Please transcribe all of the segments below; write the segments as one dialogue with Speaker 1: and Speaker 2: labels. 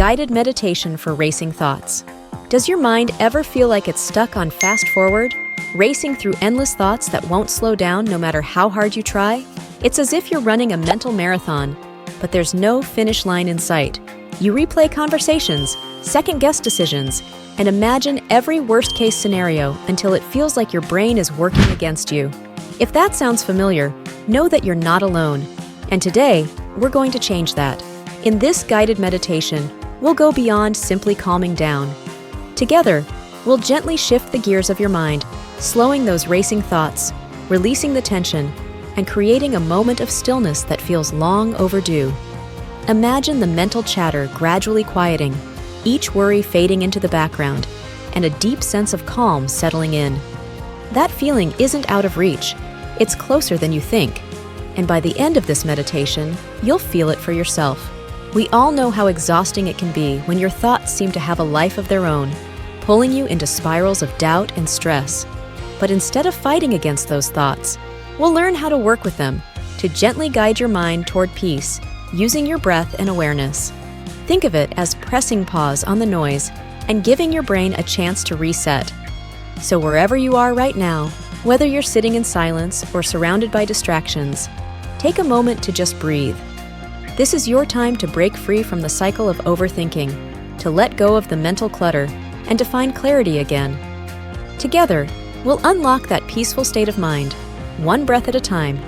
Speaker 1: guided meditation for racing thoughts. Does your mind ever feel like it's stuck on fast forward, racing through endless thoughts that won't slow down no matter how hard you try? It's as if you're running a mental marathon, but there's no finish line in sight. You replay conversations, second-guess decisions, and imagine every worst-case scenario until it feels like your brain is working against you. If that sounds familiar, know that you're not alone. And today, we're going to change that. In this guided meditation, we'll go beyond simply calming down. Together, we'll gently shift the gears of your mind, slowing those racing thoughts, releasing the tension, and creating a moment of stillness that feels long overdue. Imagine the mental chatter gradually quieting, each worry fading into the background, and a deep sense of calm settling in. That feeling isn't out of reach. It's closer than you think. And by the end of this meditation, you'll feel it for yourself. We all know how exhausting it can be when your thoughts seem to have a life of their own, pulling you into spirals of doubt and stress. But instead of fighting against those thoughts, we'll learn how to work with them, to gently guide your mind toward peace, using your breath and awareness. Think of it as pressing pause on the noise and giving your brain a chance to reset. So wherever you are right now, whether you're sitting in silence or surrounded by distractions, take a moment to just breathe. This is your time to break free from the cycle of overthinking, to let go of the mental clutter, and to find clarity again. Together, we'll unlock that peaceful state of mind, one breath at a time,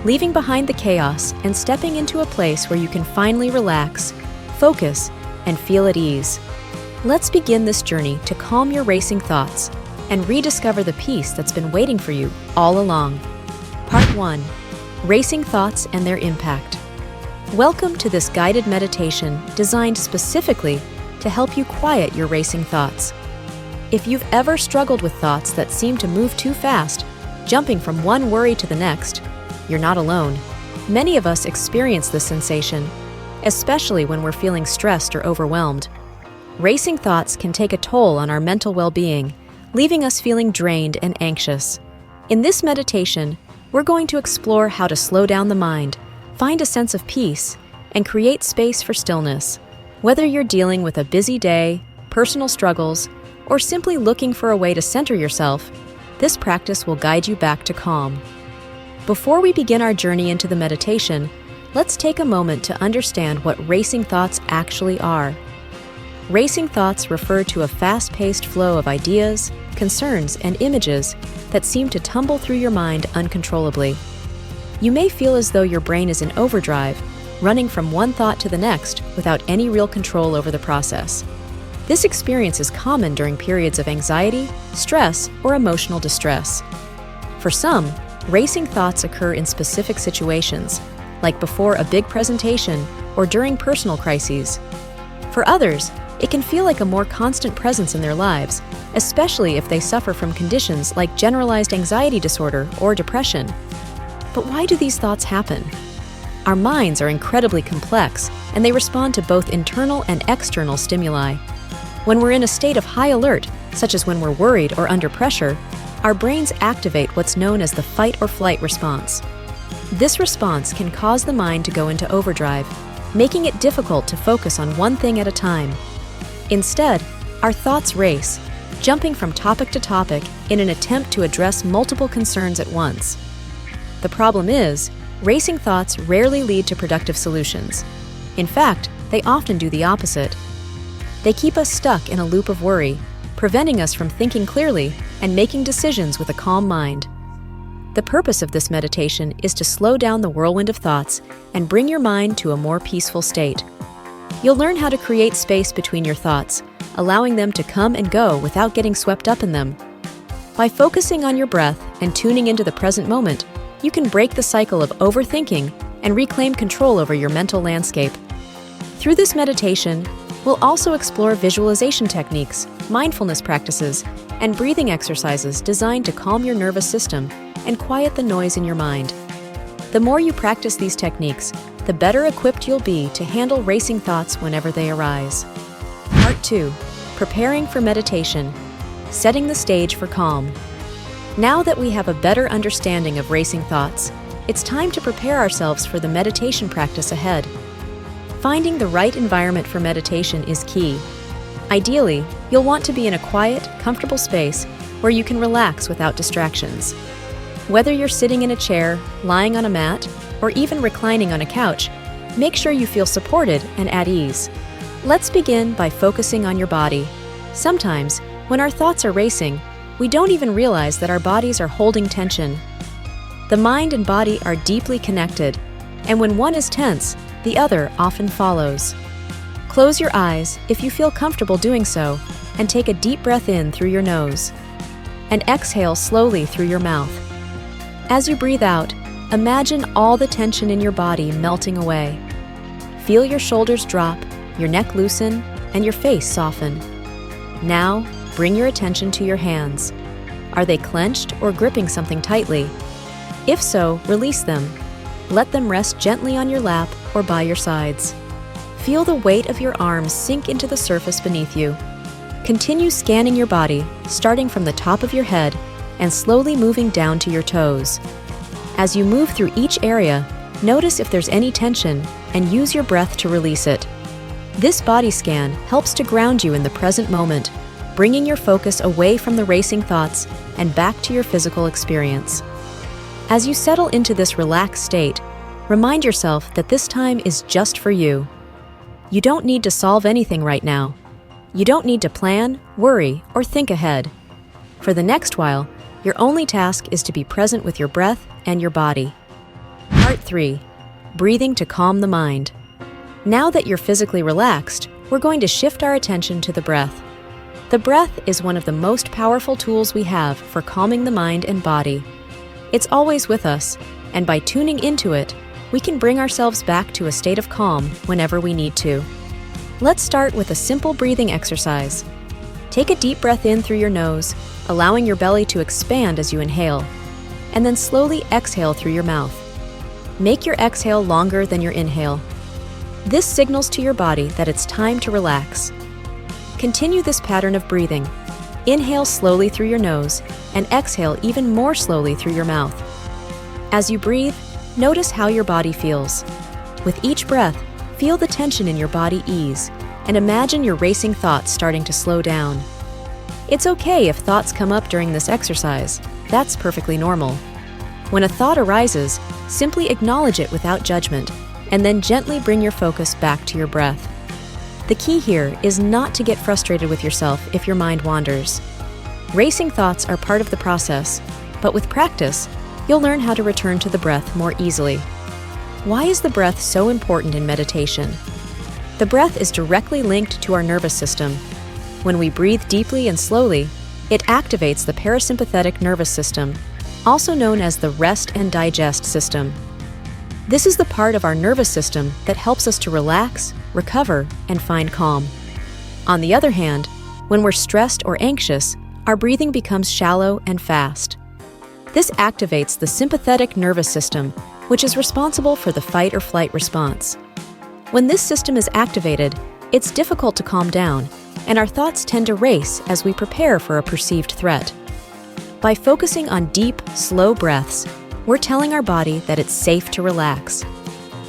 Speaker 1: leaving behind the chaos and stepping into a place where you can finally relax, focus, and feel at ease. Let's begin this journey to calm your racing thoughts and rediscover the peace that's been waiting for you all along. Part 1. Racing Thoughts and Their Impact. Welcome to this guided meditation designed specifically to help you quiet your racing thoughts. If you've ever struggled with thoughts that seem to move too fast, jumping from one worry to the next, you're not alone. Many of us experience this sensation, especially when we're feeling stressed or overwhelmed. Racing thoughts can take a toll on our mental well-being, leaving us feeling drained and anxious. In this meditation, we're going to explore how to slow down the mind, find a sense of peace, and create space for stillness. Whether you're dealing with a busy day, personal struggles, or simply looking for a way to center yourself, this practice will guide you back to calm. Before we begin our journey into the meditation, let's take a moment to understand what racing thoughts actually are. Racing thoughts refer to a fast-paced flow of ideas, concerns, and images that seem to tumble through your mind uncontrollably. You may feel as though your brain is in overdrive, running from one thought to the next without any real control over the process. This experience is common during periods of anxiety, stress, or emotional distress. For some, racing thoughts occur in specific situations, like before a big presentation or during personal crises. For others, it can feel like a more constant presence in their lives, especially if they suffer from conditions like generalized anxiety disorder or depression. But why do these thoughts happen? Our minds are incredibly complex, and they respond to both internal and external stimuli. When we're in a state of high alert, such as when we're worried or under pressure, our brains activate what's known as the fight or flight response. This response can cause the mind to go into overdrive, making it difficult to focus on one thing at a time. Instead, our thoughts race, jumping from topic to topic in an attempt to address multiple concerns at once. The problem is, racing thoughts rarely lead to productive solutions. In fact, they often do the opposite. They keep us stuck in a loop of worry, preventing us from thinking clearly and making decisions with a calm mind. The purpose of this meditation is to slow down the whirlwind of thoughts and bring your mind to a more peaceful state. You'll learn how to create space between your thoughts, allowing them to come and go without getting swept up in them. By focusing on your breath and tuning into the present moment, you can break the cycle of overthinking and reclaim control over your mental landscape. Through this meditation, we'll also explore visualization techniques, mindfulness practices, and breathing exercises designed to calm your nervous system and quiet the noise in your mind. The more you practice these techniques, the better equipped you'll be to handle racing thoughts whenever they arise. Part 2. Preparing for meditation. Setting the stage for calm. Now that we have a better understanding of racing thoughts, it's time to prepare ourselves for the meditation practice ahead. Finding the right environment for meditation is key. Ideally, you'll want to be in a quiet, comfortable space where you can relax without distractions. Whether you're sitting in a chair, lying on a mat, or even reclining on a couch, make sure you feel supported and at ease. Let's begin by focusing on your body. Sometimes, when our thoughts are racing, we don't even realize that our bodies are holding tension. The mind and body are deeply connected, and when one is tense, the other often follows. Close your eyes if you feel comfortable doing so, and take a deep breath in through your nose. And exhale slowly through your mouth. As you breathe out, imagine all the tension in your body melting away. Feel your shoulders drop, your neck loosen, and your face soften. Now, bring your attention to your hands. Are they clenched or gripping something tightly? If so, release them. Let them rest gently on your lap or by your sides. Feel the weight of your arms sink into the surface beneath you. Continue scanning your body, starting from the top of your head and slowly moving down to your toes. As you move through each area, notice if there's any tension and use your breath to release it. This body scan helps to ground you in the present moment, bringing your focus away from the racing thoughts and back to your physical experience. As you settle into this relaxed state, remind yourself that this time is just for you. You don't need to solve anything right now. You don't need to plan, worry, or think ahead. For the next while, your only task is to be present with your breath and your body. Part 3. Breathing to calm the mind. Now that you're physically relaxed, we're going to shift our attention to the breath. The breath is one of the most powerful tools we have for calming the mind and body. It's always with us, and by tuning into it, we can bring ourselves back to a state of calm whenever we need to. Let's start with a simple breathing exercise. Take a deep breath in through your nose, allowing your belly to expand as you inhale, and then slowly exhale through your mouth. Make your exhale longer than your inhale. This signals to your body that it's time to relax. Continue this pattern of breathing. Inhale slowly through your nose and exhale even more slowly through your mouth. As you breathe, notice how your body feels. With each breath, feel the tension in your body ease, and imagine your racing thoughts starting to slow down. It's okay if thoughts come up during this exercise. That's perfectly normal. When a thought arises, simply acknowledge it without judgment, and then gently bring your focus back to your breath. The key here is not to get frustrated with yourself if your mind wanders. Racing thoughts are part of the process, but with practice, you'll learn how to return to the breath more easily. Why is the breath so important in meditation? The breath is directly linked to our nervous system. When we breathe deeply and slowly, it activates the parasympathetic nervous system, also known as the rest and digest system. This is the part of our nervous system that helps us to relax, recover, and find calm. On the other hand, when we're stressed or anxious, our breathing becomes shallow and fast. This activates the sympathetic nervous system, which is responsible for the fight or flight response. When this system is activated, it's difficult to calm down, and our thoughts tend to race as we prepare for a perceived threat. By focusing on deep, slow breaths, we're telling our body that it's safe to relax.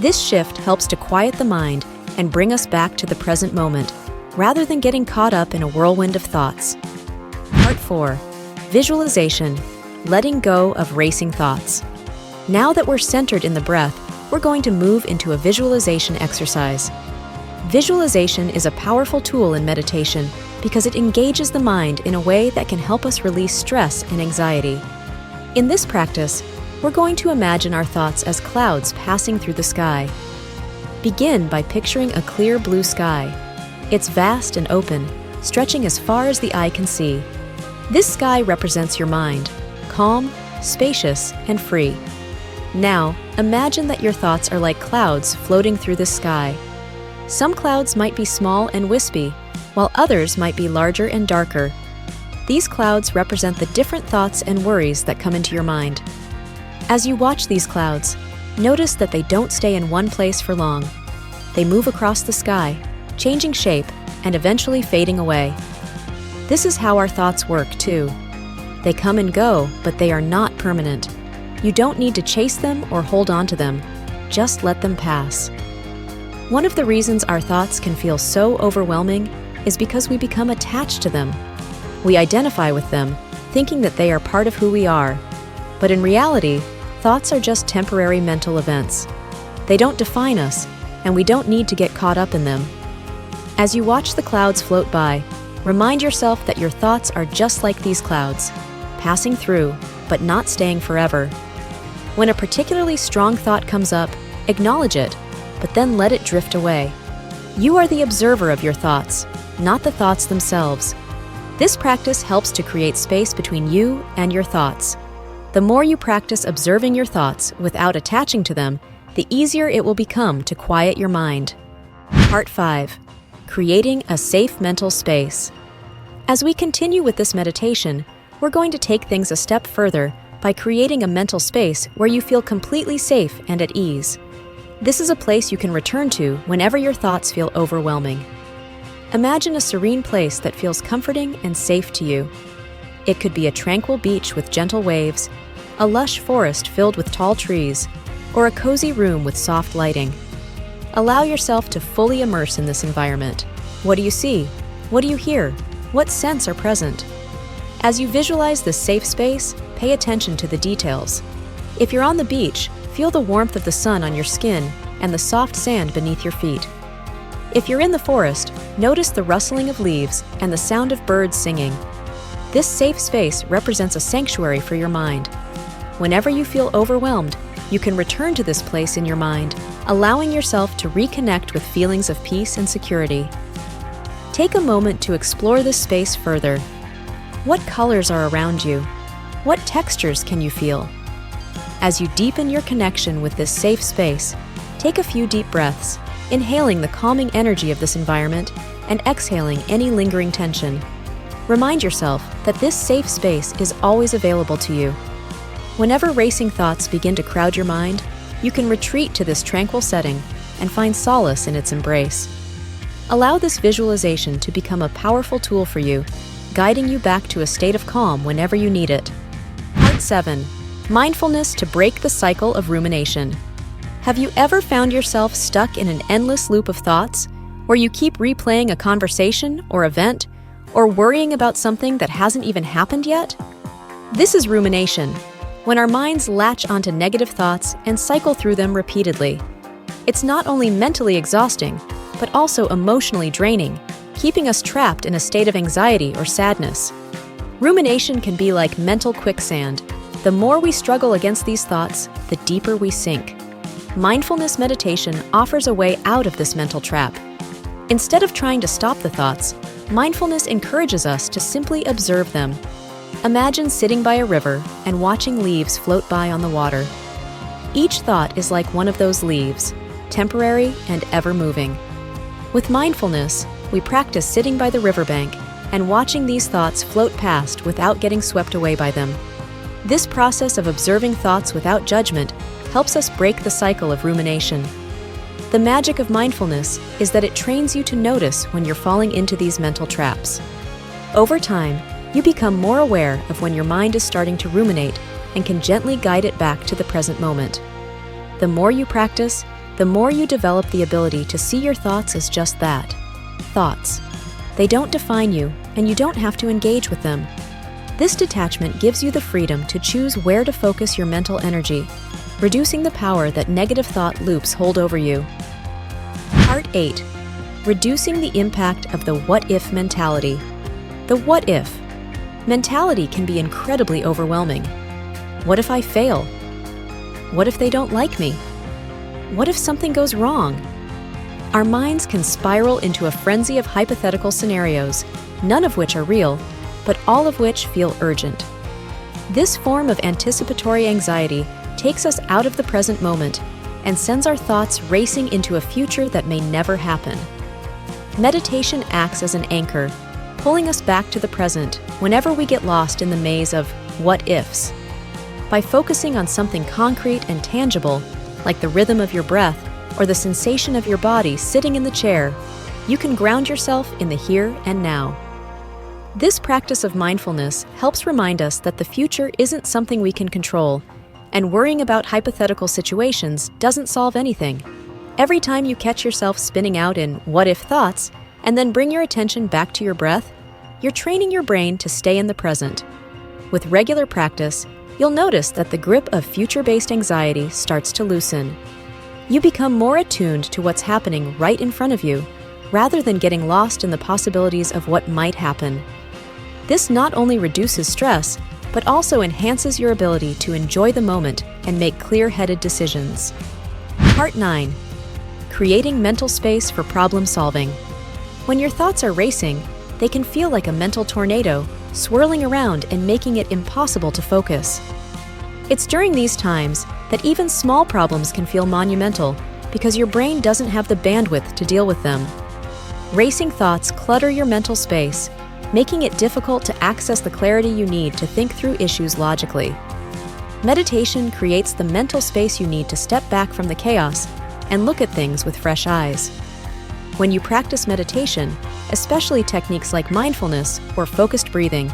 Speaker 1: This shift helps to quiet the mind and bring us back to the present moment, rather than getting caught up in a whirlwind of thoughts. Part 4. Visualization. Letting go of racing thoughts. Now that we're centered in the breath, we're going to move into a visualization exercise. Visualization is a powerful tool in meditation because it engages the mind in a way that can help us release stress and anxiety. In this practice, we're going to imagine our thoughts as clouds passing through the sky. Begin by picturing a clear blue sky. It's vast and open, stretching as far as the eye can see. This sky represents your mind, calm, spacious, and free. Now, imagine that your thoughts are like clouds floating through the sky. Some clouds might be small and wispy, while others might be larger and darker. These clouds represent the different thoughts and worries that come into your mind. As you watch these clouds, notice that they don't stay in one place for long. They move across the sky, changing shape and eventually fading away. This is how our thoughts work, too. They come and go, but they are not permanent. You don't need to chase them or hold on to them. Just let them pass. One of the reasons our thoughts can feel so overwhelming is because we become attached to them. We identify with them, thinking that they are part of who we are. But in reality, thoughts are just temporary mental events. They don't define us, and we don't need to get caught up in them. As you watch the clouds float by, remind yourself that your thoughts are just like these clouds, passing through, but not staying forever. When a particularly strong thought comes up, acknowledge it, but then let it drift away. You are the observer of your thoughts, not the thoughts themselves. This practice helps to create space between you and your thoughts. The more you practice observing your thoughts without attaching to them, the easier it will become to quiet your mind. Part 5. Creating a safe mental space. As we continue with this meditation, we're going to take things a step further by creating a mental space where you feel completely safe and at ease. This is a place you can return to whenever your thoughts feel overwhelming. Imagine a serene place that feels comforting and safe to you. It could be a tranquil beach with gentle waves, a lush forest filled with tall trees, or a cozy room with soft lighting. Allow yourself to fully immerse in this environment. What do you see? What do you hear? What scents are present? As you visualize this safe space, pay attention to the details. If you're on the beach, feel the warmth of the sun on your skin and the soft sand beneath your feet. If you're in the forest, notice the rustling of leaves and the sound of birds singing. This safe space represents a sanctuary for your mind. Whenever you feel overwhelmed, you can return to this place in your mind, allowing yourself to reconnect with feelings of peace and security. Take a moment to explore this space further. What colors are around you? What textures can you feel? As you deepen your connection with this safe space, take a few deep breaths, inhaling the calming energy of this environment and exhaling any lingering tension. Remind yourself that this safe space is always available to you. Whenever racing thoughts begin to crowd your mind, you can retreat to this tranquil setting and find solace in its embrace. Allow this visualization to become a powerful tool for you, guiding you back to a state of calm whenever you need it. Part 7. Mindfulness to break the cycle of rumination. Have you ever found yourself stuck in an endless loop of thoughts, where you keep replaying a conversation or event, or worrying about something that hasn't even happened yet? This is rumination, when our minds latch onto negative thoughts and cycle through them repeatedly. It's not only mentally exhausting, but also emotionally draining, keeping us trapped in a state of anxiety or sadness. Rumination can be like mental quicksand. The more we struggle against these thoughts, the deeper we sink. Mindfulness meditation offers a way out of this mental trap. Instead of trying to stop the thoughts, mindfulness encourages us to simply observe them. Imagine sitting by a river and watching leaves float by on the water. Each thought is like one of those leaves, temporary and ever-moving. With mindfulness, we practice sitting by the riverbank and watching these thoughts float past without getting swept away by them. This process of observing thoughts without judgment helps us break the cycle of rumination. The magic of mindfulness is that it trains you to notice when you're falling into these mental traps. Over time, you become more aware of when your mind is starting to ruminate and can gently guide it back to the present moment. The more you practice, the more you develop the ability to see your thoughts as just that, thoughts. They don't define you, and you don't have to engage with them. This detachment gives you the freedom to choose where to focus your mental energy, reducing the power that negative thought loops hold over you. Part 8. Reducing the impact of the what-if mentality. The what-if mentality can be incredibly overwhelming. What if I fail? What if they don't like me? What if something goes wrong? Our minds can spiral into a frenzy of hypothetical scenarios, none of which are real, but all of which feel urgent. This form of anticipatory anxiety takes us out of the present moment and sends our thoughts racing into a future that may never happen. Meditation acts as an anchor, pulling us back to the present whenever we get lost in the maze of what-ifs. By focusing on something concrete and tangible, like the rhythm of your breath or the sensation of your body sitting in the chair, you can ground yourself in the here and now. This practice of mindfulness helps remind us that the future isn't something we can control, and worrying about hypothetical situations doesn't solve anything. Every time you catch yourself spinning out in what-if thoughts and then bring your attention back to your breath, you're training your brain to stay in the present. With regular practice, you'll notice that the grip of future-based anxiety starts to loosen. You become more attuned to what's happening right in front of you, rather than getting lost in the possibilities of what might happen. This not only reduces stress, but also enhances your ability to enjoy the moment and make clear-headed decisions. Part 9. Creating mental space for problem solving. When your thoughts are racing, they can feel like a mental tornado, swirling around and making it impossible to focus. It's during these times that even small problems can feel monumental because your brain doesn't have the bandwidth to deal with them. Racing thoughts clutter your mental space, making it difficult to access the clarity you need to think through issues logically. Meditation creates the mental space you need to step back from the chaos and look at things with fresh eyes. When you practice meditation, especially techniques like mindfulness or focused breathing,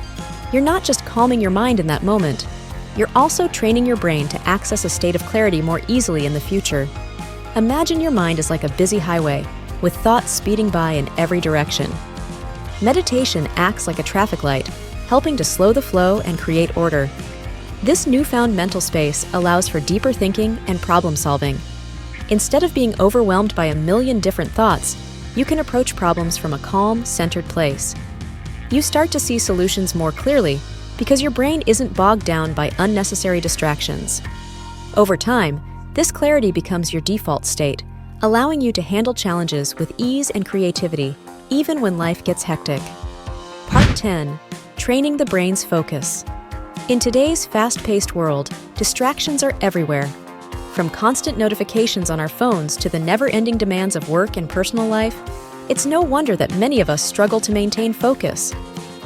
Speaker 1: you're not just calming your mind in that moment, you're also training your brain to access a state of clarity more easily in the future. Imagine your mind is like a busy highway, with thoughts speeding by in every direction. Meditation acts like a traffic light, helping to slow the flow and create order. This newfound mental space allows for deeper thinking and problem solving. Instead of being overwhelmed by a million different thoughts, you can approach problems from a calm, centered place. You start to see solutions more clearly because your brain isn't bogged down by unnecessary distractions. Over time, this clarity becomes your default state, allowing you to handle challenges with ease and creativity, even when life gets hectic. Part 10. Training the brain's focus. In today's fast-paced world, distractions are everywhere. From constant notifications on our phones to the never-ending demands of work and personal life, it's no wonder that many of us struggle to maintain focus.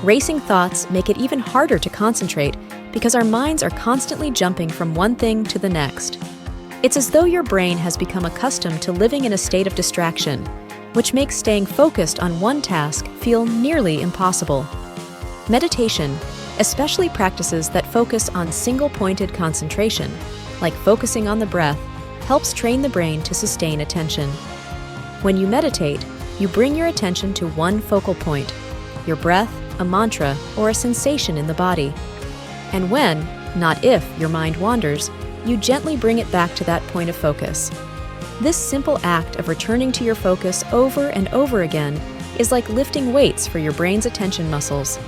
Speaker 1: Racing thoughts make it even harder to concentrate because our minds are constantly jumping from one thing to the next. It's as though your brain has become accustomed to living in a state of distraction, which makes staying focused on one task feel nearly impossible. Meditation, especially practices that focus on single-pointed concentration, like focusing on the breath, helps train the brain to sustain attention. When you meditate, you bring your attention to one focal point, your breath, a mantra, or a sensation in the body. And when, not if, your mind wanders, you gently bring it back to that point of focus. This simple act of returning to your focus over and over again is like lifting weights for your brain's attention muscles.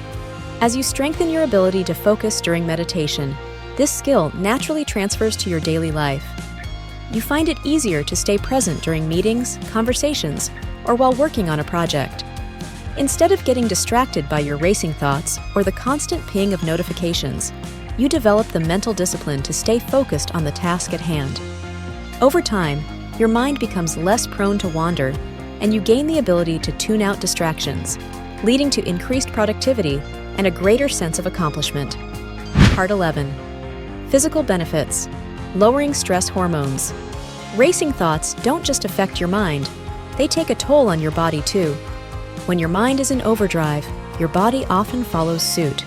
Speaker 1: As you strengthen your ability to focus during meditation, this skill naturally transfers to your daily life. You find it easier to stay present during meetings, conversations, or while working on a project. Instead of getting distracted by your racing thoughts or the constant ping of notifications, you develop the mental discipline to stay focused on the task at hand. Over time, your mind becomes less prone to wander, and you gain the ability to tune out distractions, leading to increased productivity and a greater sense of accomplishment. Part 11. Physical benefits. Lowering stress hormones. Racing thoughts don't just affect your mind, they take a toll on your body too. When your mind is in overdrive, your body often follows suit.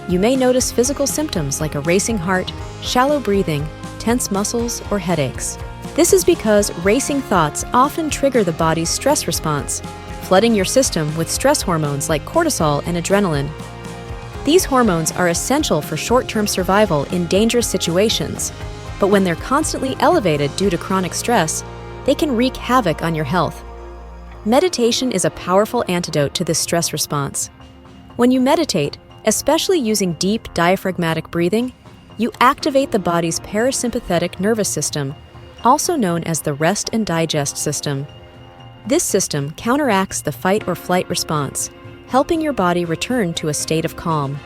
Speaker 1: You may notice physical symptoms like a racing heart, shallow breathing, tense muscles, or headaches. This is because racing thoughts often trigger the body's stress response, flooding your system with stress hormones like cortisol and adrenaline. These hormones are essential for short-term survival in dangerous situations, but when they're constantly elevated due to chronic stress, they can wreak havoc on your health. Meditation is a powerful antidote to this stress response. When you meditate, especially using deep diaphragmatic breathing, you activate the body's parasympathetic nervous system, also known as the rest and digest system. This system counteracts the fight or flight response, helping your body return to a state of calm.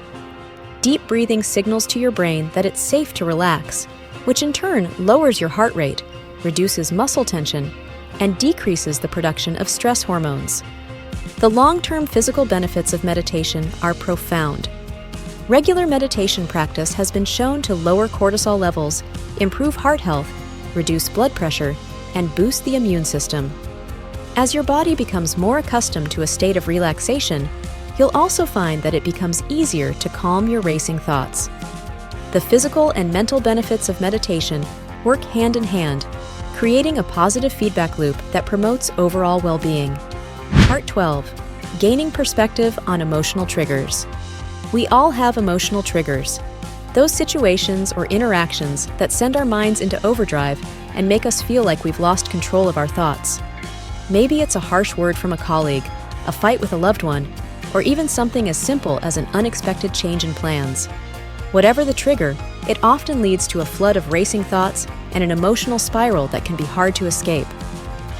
Speaker 1: Deep breathing signals to your brain that it's safe to relax, which in turn lowers your heart rate, reduces muscle tension, and decreases the production of stress hormones. The long-term physical benefits of meditation are profound. Regular meditation practice has been shown to lower cortisol levels, improve heart health, reduce blood pressure, and boost the immune system. As your body becomes more accustomed to a state of relaxation, you'll also find that it becomes easier to calm your racing thoughts. The physical and mental benefits of meditation work hand in hand, creating a positive feedback loop that promotes overall well-being. Part 12. Gaining perspective on emotional triggers. We all have emotional triggers. Those situations or interactions that send our minds into overdrive and make us feel like we've lost control of our thoughts. Maybe it's a harsh word from a colleague, a fight with a loved one, or even something as simple as an unexpected change in plans. Whatever the trigger, it often leads to a flood of racing thoughts and an emotional spiral that can be hard to escape.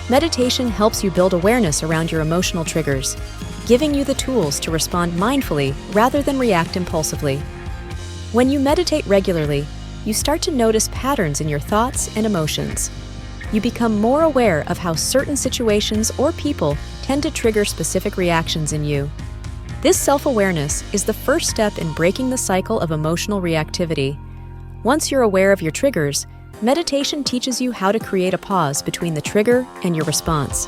Speaker 1: Meditation helps you build awareness around your emotional triggers, giving you the tools to respond mindfully rather than react impulsively. When you meditate regularly, you start to notice patterns in your thoughts and emotions. You become more aware of how certain situations or people tend to trigger specific reactions in you. This self-awareness is the first step in breaking the cycle of emotional reactivity. Once you're aware of your triggers, meditation teaches you how to create a pause between the trigger and your response.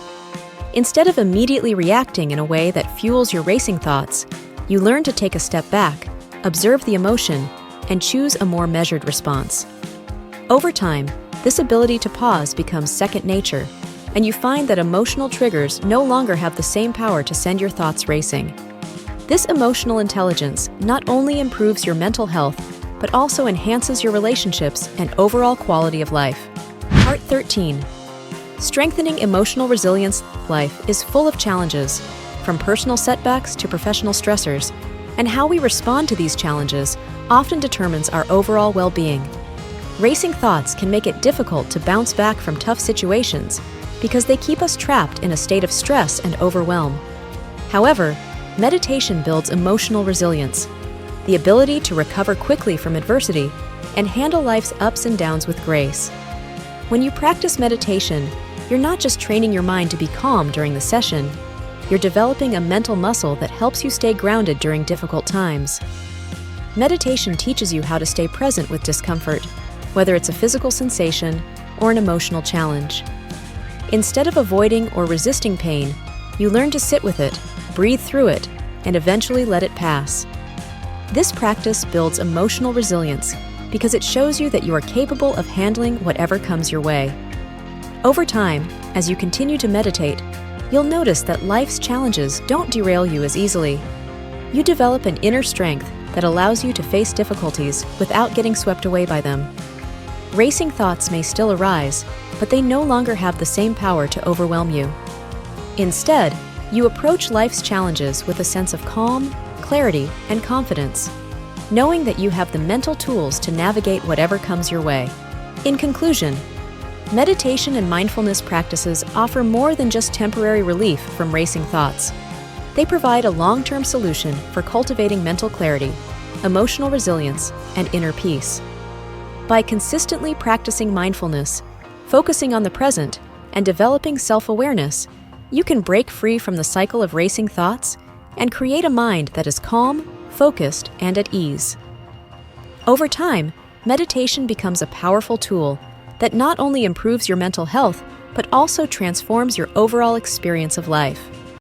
Speaker 1: Instead of immediately reacting in a way that fuels your racing thoughts, you learn to take a step back, observe the emotion, and choose a more measured response. Over time, this ability to pause becomes second nature, and you find that emotional triggers no longer have the same power to send your thoughts racing. This emotional intelligence not only improves your mental health, but also enhances your relationships and overall quality of life. Part 13. Strengthening emotional resilience. Life is full of challenges, from personal setbacks to professional stressors, and how we respond to these challenges often determines our overall well-being. Racing thoughts can make it difficult to bounce back from tough situations because they keep us trapped in a state of stress and overwhelm. However, meditation builds emotional resilience, the ability to recover quickly from adversity and handle life's ups and downs with grace. When you practice meditation, you're not just training your mind to be calm during the session, you're developing a mental muscle that helps you stay grounded during difficult times. Meditation teaches you how to stay present with discomfort, whether it's a physical sensation or an emotional challenge. Instead of avoiding or resisting pain, you learn to sit with it, breathe through it, and eventually let it pass. This practice builds emotional resilience because it shows you that you are capable of handling whatever comes your way. Over time, as you continue to meditate, you'll notice that life's challenges don't derail you as easily. You develop an inner strength that allows you to face difficulties without getting swept away by them. Racing thoughts may still arise, but they no longer have the same power to overwhelm you. Instead, you approach life's challenges with a sense of calm, clarity, and confidence, knowing that you have the mental tools to navigate whatever comes your way. In conclusion, meditation and mindfulness practices offer more than just temporary relief from racing thoughts. They provide a long-term solution for cultivating mental clarity, emotional resilience, and inner peace. By consistently practicing mindfulness, focusing on the present, and developing self-awareness, you can break free from the cycle of racing thoughts and create a mind that is calm, focused, and at ease. Over time, meditation becomes a powerful tool that not only improves your mental health, but also transforms your overall experience of life.